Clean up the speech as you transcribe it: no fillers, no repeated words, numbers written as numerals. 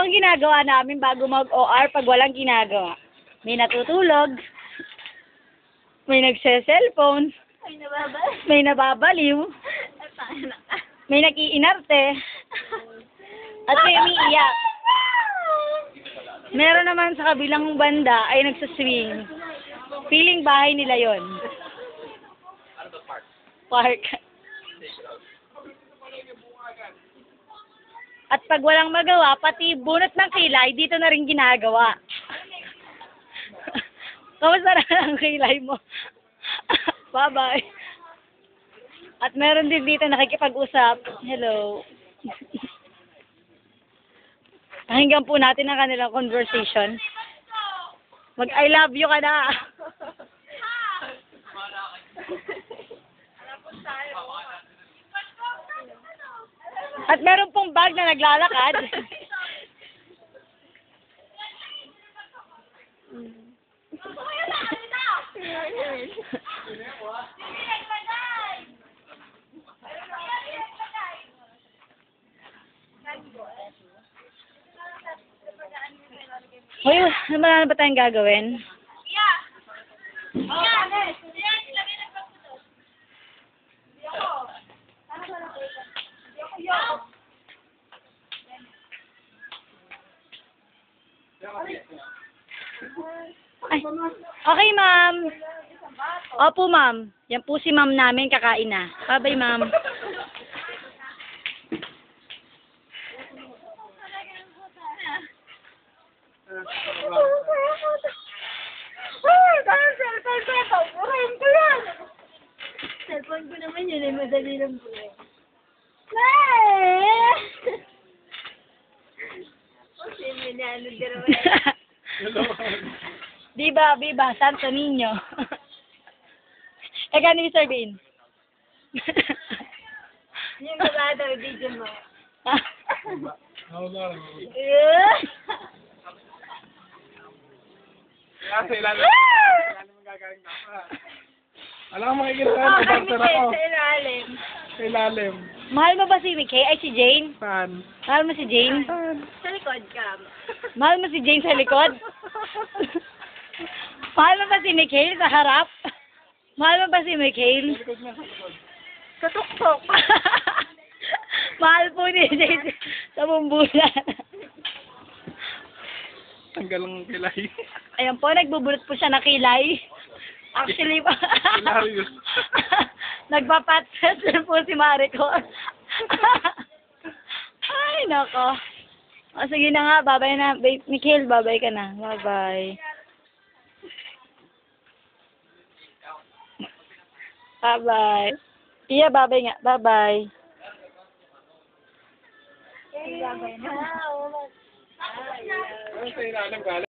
ang ginagawa namin bago mag-OR pag walang ginagawa. May natutulog, may nagse-cellphone, may nababaliw, may nag-iinarte, at may umiiyak. Meron naman sa kabilang banda ay nagsaswing. Feeling bahay nila yon. Park. At pag walang magawa, pati bunot ng kilay, dito na rin ginagawa. Kamusta na ang kilay mo? Bye-bye. At meron din dito nakikipag-usap. Hello. Pakinggan po natin ang kanilang conversation. Mag-I love you ka na. At meron pong bag na naglalakad. Hoy, ano ba tayong gagawin? Ay, okay, ma'am. Opo, ma'am. Yan po si ma'am namin, kakain na. Bye-bye, ma'am. Cellphone ko naman yun, ay madali lang po. Kasi may naano Viva, viva, Santo Niño. Eka, ni Sir Bean. Yung baba daw, video mo. Sa ilalim ang gagawin na. Alam mo makikita ko, barter ako. Sa ilalim. Sa ilalim. Mahal mo ba si Mickey? Ay, si Jane? Saan? Mahal mo si Jane? Sa likod cam. Mahal mo si Jane sa likod? Mahal mo ba si Mikhail sa harap? Mahal mo ba si Mikhail? Katuktok. Mahal po ni Jane sa bumbulan. Tanggal ang kilay. Ayan po, nagbubulot po siya na kilay. Actually, Hilarious. nagpapatres po si Maricor. Ay, nako. O, sige na nga, babay na. Mikhail, babay ka na. Bye-bye. Bye-bye. Pia, babay nga. Bye-bye. Bye-bye na. Sa ilalim galing.